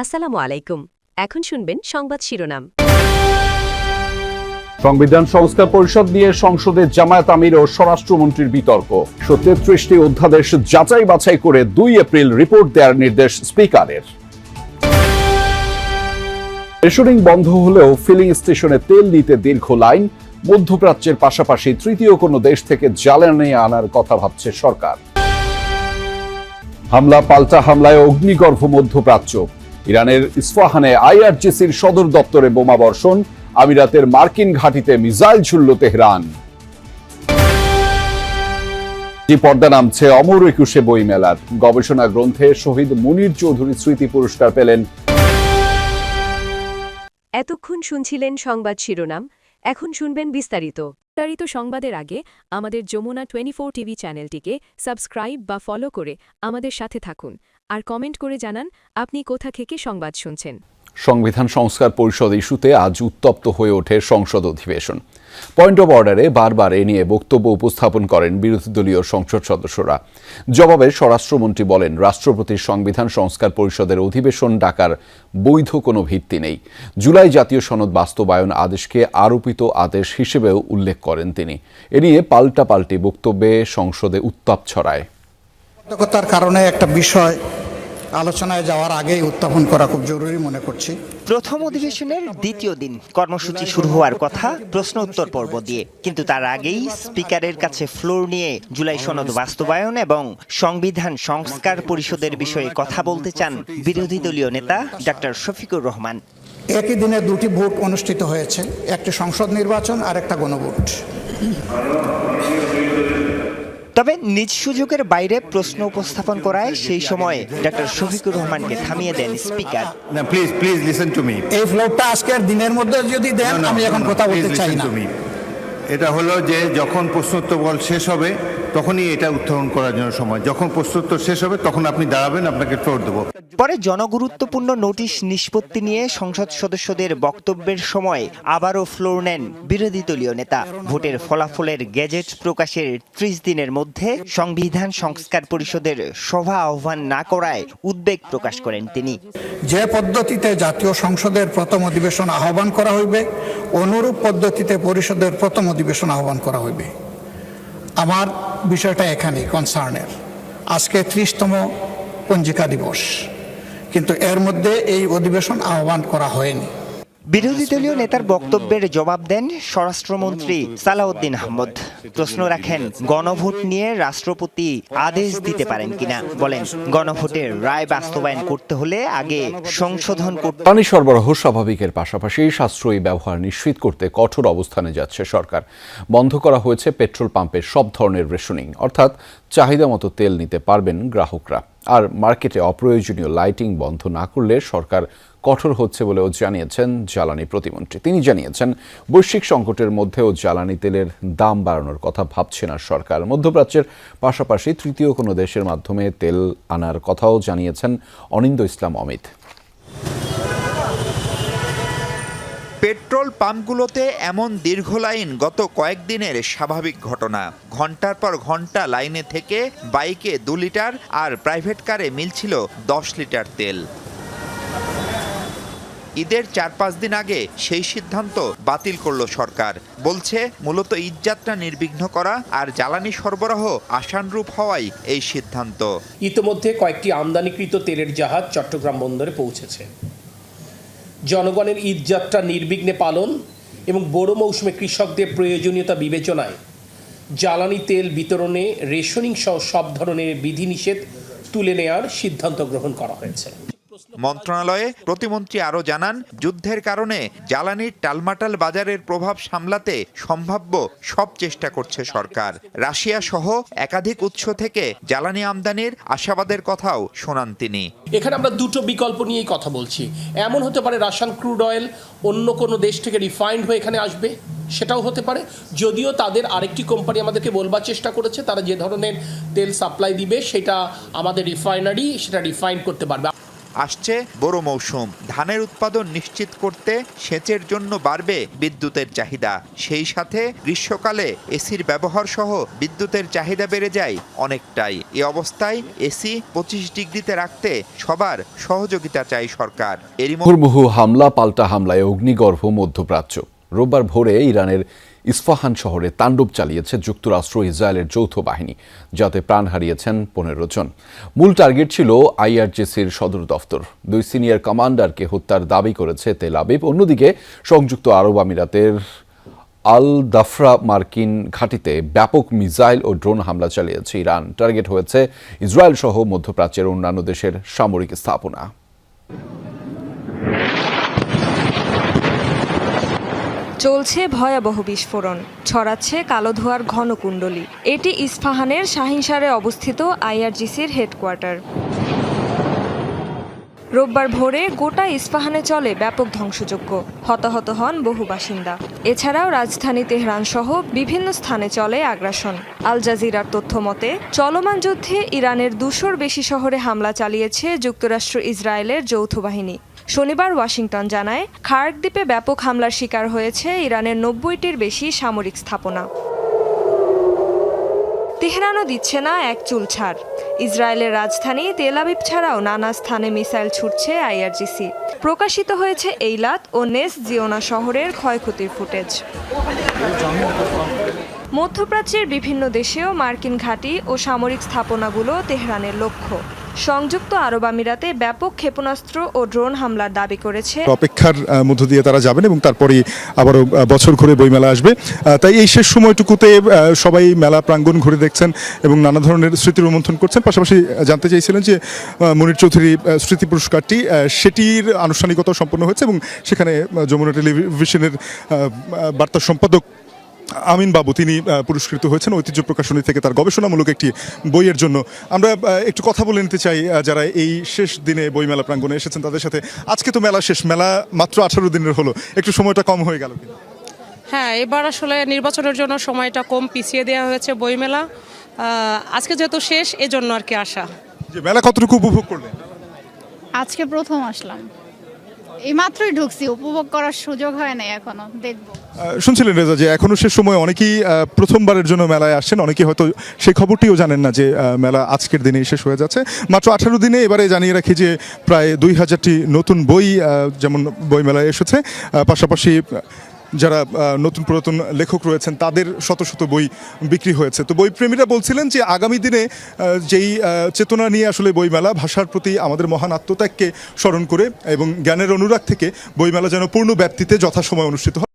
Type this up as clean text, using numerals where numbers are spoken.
আসসালামু আলাইকুম। এখন শুনবেন সংবাদ শিরোনাম। সংবিধান সংস্কার পরিষদ নিয়ে সংসদে জামায়াত আমির ও স্বরাষ্ট্রমন্ত্রীর বিতর্ক। 33টি অধ্যাদেশ যাচাই বাছাই করে 2 এপ্রিল রিপোর্ট দেওয়ার নির্দেশ স্পিকারের। রেশনিং বন্ধ হলেও ফিলিং স্টেশনে তেল নিতে দীর্ঘ লাইন। মধ্যপ্রাচ্যের পাশাপাশি তৃতীয় কোনো দেশ থেকে জ্বালানি আনার কথা ভাবছে সরকার। হামলা পাল্টা হামলায় অগ্নিগর্ভ মধ্যপ্রাচ্য। ইরানের ইস্ফাহানে আইআরজিসির সদর দপ্তরে বোমা বর্ষণ। আমিরাতের মার্কিন ঘাঁটিতে মিসাইল ছুড়ল তেহরান। পর্দা নামছে অমর একুশে বইমেলার। গবেষণা গ্রন্থে শহীদ মুনীর চৌধুরী স্মৃতি পুরস্কার পেলেন। এতক্ষণ শুনছিলেন সংবাদ শিরোনাম, এখন শুনবেন বিস্তারিত সংবাদের আগে আমাদের যমুনা 24 টিভি চ্যানেলটিকে সাবস্ক্রাইব বা ফলো করে আমাদের সাথে থাকুন আর কমেন্ট করে জানান আপনি কোথা থেকে সংবাদ শুনছেন। সংবিধান সংস্কার পরিষদ ইস্যুতে আজ উত্তপ্ত হয়ে ওঠে সংসদ অধিবেশন। পয়েন্ট অব অর্ডারে বারবার এ নিয়ে বক্তব্য উপস্থাপন করেন বিরোধী দলীয় সংসদ সদস্যরা। জবাবে স্বরাষ্ট্রমন্ত্রী বলেন, রাষ্ট্রপতির সংবিধান সংস্কার পরিষদের অধিবেশন ডাকার বৈধ কোনো ভিত্তি নেই। জুলাই জাতীয় সনদ বাস্তবায়ন আদেশকে আরোপিত আদেশ হিসেবেও উল্লেখ করেন তিনি। এ নিয়ে পাল্টাপাল্টি বক্তব্যে সংসদে উত্তাপ ছড়ায়। তার কারণে একটা বিষয় আলোচনায় যাওয়ার আগেই উত্থাপন করা খুব জরুরি মনে করছি। প্রথম অধিবেশনের দ্বিতীয় দিন কর্মসূচি শুরু হওয়ার কথা প্রশ্ন উত্তর পর্ব দিয়ে, কিন্তু তার আগেই স্পিকারের কাছে ফ্লোর নিয়ে জুলাই সনদ বাস্তবায়ন এবং সংবিধান সংস্কার পরিষদের বিষয়ে কথা বলতে চান বিরোধী দলীয় নেতা ডাক্তার শফিকুর রহমান। একই দিনে দুটি ভোট অনুষ্ঠিত হয়েছে, একটি সংসদ নির্বাচন আর একটা গণভোট। তবে নিজ সুযোগের বাইরে প্রশ্ন উপস্থাপন করায় সেই সময় ডাক্তার শফিকুর রহমানকে থামিয়ে দেন speaker. Please listen to me. এই ফ্লোরটা আজকের দিনের মধ্যে যদি দেন, আমি এখন কথা বলতে চাই না। এটা হলো যে যখন প্রশ্নোত্তর শেষ হবে তখনই এটা উত্থাপন করার জন্য সময়। যখন প্রশ্নোত্তর শেষ হবে তখন আপনি দাঁড়াবেন, আপনাকে ফ্লোর দেবো। পরে জনগুরুত্বপূর্ণ নোটিশ নিষ্পত্তি নিয়ে সংসদ সদস্যদের বক্তব্যের সময় আবারও ফ্লোর নেন বিরোধী দলীয় নেতা। ভোটের ফলাফলের গেজেট প্রকাশের 30 দিনের মধ্যে সংবিধান সংস্কার পরিষদের সভা আহ্বান না করায় উদ্বেগ প্রকাশ করেন তিনি। যে পদ্ধতিতে জাতীয় সংসদের প্রথম অধিবেশন আহ্বান করা হইবে, অনুরূপ পদ্ধতিতে পরিষদের প্রথম অধিবেশন আহ্বান করা হইবে। আমার বিষয়টা এখানে কনসার্নের। আজকে 30তম পঞ্জিকা দিবস, কিন্তু এর মধ্যে এই অধিবেশন আহ্বান করা হয়নি। বিরোধী দলীয় নেতার বক্তব্যের জবাব দেন স্বরাষ্ট্রমন্ত্রী সালাউদ্দিন আহমদ। প্রশ্ন রাখেন গণভোট নিয়ে রাষ্ট্রপতি আদেশ দিতে পারেন কিনা। বলেন, গণভোটের রায় বাস্তবায়ন করতে হলে আগে সংশোধন করতে। পানি সরবরাহ স্বাভাবিকের পাশাপাশি সাশ্রয়ী ব্যবহার নিশ্চিত করতে কঠোর অবস্থানে যাচ্ছে সরকার। বন্ধ করা হয়েছে পেট্রোল পাম্পের সব ধরনের রেশনিং, অর্থাৎ চাহিদা মতো তেল নিতে পারবেন গ্রাহকরা। আর মার্কেটে অপ্রয়োজনীয় লাইটিং বন্ধ না করলে সরকার কঠোর হচ্ছে বলেও জানিয়েছেন জ্বালানি প্রতিমন্ত্রী। তিনি জানিয়েছেন, বৈশ্বিক সংকটের মধ্যেও জ্বালানি তেলের দাম বাড়ানোর কথা ভাবছে না সরকার। মধ্যপ্রাচ্যের পাশাপাশি তৃতীয় কোনো দেশের মাধ্যমে তেল আনার কথাও জানিয়েছেন অনিন্দ ইসলাম অমিত। পেট্রোল পাম্পগুলোতে এমন দীর্ঘ লাইন গত কয়েকদিনের স্বাভাবিক ঘটনা। ঘন্টার পর ঘন্টা লাইনে থেকে বাইকে 2 লিটার আর প্রাইভেট কারে মিলছিল 10 লিটার তেল। ঈদের 4-5 দিন আগে সেই সিদ্ধান্ত বাতিল করল সরকার। বলছে মূলত ঈদযাত্রা নির্বিঘ্ন করা আর জ্বালানি সরবরাহ আশানুরূপ হওয়াই এই সিদ্ধান্ত। ইতোমধ্যে কয়েকটি আমদানিকৃত তেলের জাহাজ চট্টগ্রাম বন্দরে পৌঁছেছে। জনগণের ঈদযাত্রা নির্বিঘ্নে পালন এবং বড় মৌসুমে কৃষকদের প্রয়োজনীয়তা বিবেচনায় জ্বালানি তেল বিতরণে রেশনিং সহ সব ধরনের বিধিনিষেধ তুলে নেওয়ার সিদ্ধান্ত গ্রহণ করা হয়েছে। মন্ত্রণালয়ে প্রতিমন্ত্রী আরও জানান, যুদ্ধের কারণে জ্বালানির টালমাটাল বাজারের প্রভাব সামলাতে সম্ভাব্য সব চেষ্টা করছে সরকার। রাশিয়া সহ একাধিক উৎস থেকে জ্বালানি আমদানির আশাবাদের কথাও শোনান তিনি। এখানে আমরা দুটো বিকল্প নিয়েই কথা বলছি। এমন হতে পারে রাশিয়ান ক্রুড অয়েল অন্য কোনো দেশ থেকে রিফাইন্ড হয়ে এখানে আসবে, সেটাও হতে পারে। যদিও তাদের আরেকটি কোম্পানি আমাদেরকে বলবার চেষ্টা করেছে তারা যে ধরনের তেল সাপ্লাই দিবে সেটা আমাদের রিফাইনারি সেটা রিফাইন করতে পারবে। আসছে বোরো মৌসুম, ধানের উৎপাদন নিশ্চিত করতে সেচের জন্য বাড়বে বিদ্যুতের চাহিদা। সেই সাথে গ্রীষ্মকালে এসির ব্যবহার সহ বিদ্যুতের চাহিদা বেড়ে যায় অনেকটাই। এ অবস্থায় এসি 25 ডিগ্রিতে রাখতে সবার সহযোগিতা চাই সরকার। এরই মুহুর্মুহু হামলা পাল্টা হামলায় অগ্নিগর্ভ মধ্যপ্রাচ্য। রোববার ভোরে ইরানের ইস্ফাহান শহরে তাণ্ডব চালিয়েছে যুক্তরাষ্ট্র ইসরায়েলের যৌথ বাহিনী, যাতে প্রাণ হারিয়েছেন 15 জন। মূল টার্গেট ছিল আইআরজিসির সদর দফতর। 2 সিনিয়র কমান্ডারকে হত্যার দাবি করেছে তেল আবিব। অন্যদিকে সংযুক্ত আরব আমিরাতের আল দাফরা মার্কিন ঘাঁটিতে ব্যাপক মিসাইল ও ড্রোন হামলা চালিয়েছে ইরান। টার্গেট হয়েছে ইসরায়েল সহ মধ্যপ্রাচ্যের অন্যান্য দেশের সামরিক স্থাপনা। চলছে ভয়াবহ বিস্ফোরণ, ছড়াচ্ছে কালো ধোঁয়ার ঘন কুণ্ডলী। এটি ইস্ফাহানের শাহিনশারে অবস্থিত আইআরজিসির হেডকোয়ার্টার। রোববার ভোরে গোটা ইস্ফাহানে চলে ব্যাপক ধ্বংসযজ্ঞ, হতাহত হন বহু বাসিন্দা। এছাড়াও রাজধানী তেহরান সহ বিভিন্ন স্থানে চলে আগ্রাসন। আল জাজিরার তথ্য মতে চলমান যুদ্ধে ইরানের 200-র বেশি শহরে হামলা চালিয়েছে যুক্তরাষ্ট্র ইসরায়েলের যৌথ বাহিনী। শনিবার ওয়াশিংটন জানায়, খার্ক দ্বীপে ব্যাপক হামলার শিকার হয়েছে ইরানের 90টির বেশি সামরিক স্থাপনা। তেহরানও দিচ্ছে না এক চুল ছাড়। ইসরায়েলের রাজধানী তেল আবিব ছাড়াও নানা স্থানে মিসাইল ছুটছে আইআরজিসি। প্রকাশিত হয়েছে এইলাত ও নেস জিওনা শহরের ক্ষয়ক্ষতির ফুটেজ। মধ্যপ্রাচ্যের বিভিন্ন দেশেও মার্কিন ঘাঁটি ও সামরিক স্থাপনাগুলো তেহরানের লক্ষ্য। সংযুক্ত আরব আমিরাতে ব্যাপক ক্ষেপণাস্ত্র ও ড্রোন হামলার দাবি করেছে। অপেক্ষার মধ্য দিয়ে তারা যাবেন এবং তারপরেই আবারও বছর ঘুরে বইমেলা আসবে। তাই এই শেষ সময়টুকুতে সবাই মেলা প্রাঙ্গণ ঘুরে দেখছেন এবং নানা ধরনের স্মৃতি রোমন্থন করছেন। পাশাপাশি জানতে চাইছিলেন যে মনির চৌধুরী স্মৃতি পুরস্কারটি সেটির আনুষ্ঠানিকতা সম্পন্ন হয়েছে এবং সেখানে যমুনা টেলিভিশনের বার্তা সম্পাদক আমিন বাবু তিনি পুরস্কৃত হয়েছেন ঐতিহ্য প্রকাশনী থেকে তার গবেষণামূলক একটি বইয়ের জন্য। আমরা একটু কথা বলে নিতে চাই যারা এই শেষ দিনে বইমেলা প্রাঙ্গণে এসেছেন তাদের সাথে। আজকে তো মেলা শেষ, মেলা মাত্র 18 দিনের হলো, একটু সময়টা কম হয়ে গেল। হ্যাঁ, এবার আসলে নির্বাচনের জন্য সময়টা কম পিছিয়ে দেওয়া হয়েছে বইমেলা। আজকে যেহেতু শেষ এজন্য আর কি আসা। যে মেলা কতটুকু উপভোগ করলেন? আজকে প্রথম আসলাম, এই মাত্রই ঢুকছি, উপভোগ করার সুযোগ হয় নাই, এখনো দেখবো। শুনছিলেন রেজা যে এখনো সে সময় অনেকেই প্রথমবারের জন্য মেলায় আসছেন, অনেকেই হয়তো সেই খবরটিও জানেন না যে মেলা আজকের দিনেই শেষ হয়ে যাচ্ছে। মাত্র 18 দিনে এবারে জানিয়ে রাখি যে প্রায় 2000টি নতুন বই যেমন বই মেলায় এসেছে। পাশাপাশি যারা নতুন পুরাতন লেখক রয়েছেন তাদের শত শত বই বিক্রি হয়েছে। তো বইপ্রেমীরা বলছিলেন যে আগামী দিনে যেই চেতনা নিয়ে আসলে বইমেলা, ভাষার প্রতি আমাদের মহান আত্মত্যাগকে স্মরণ করে এবং জ্ঞানের অনুরাগ থেকে বইমেলা যেন পূর্ণ ব্যাপ্তিতে যথাসময়ে অনুষ্ঠিত হয়।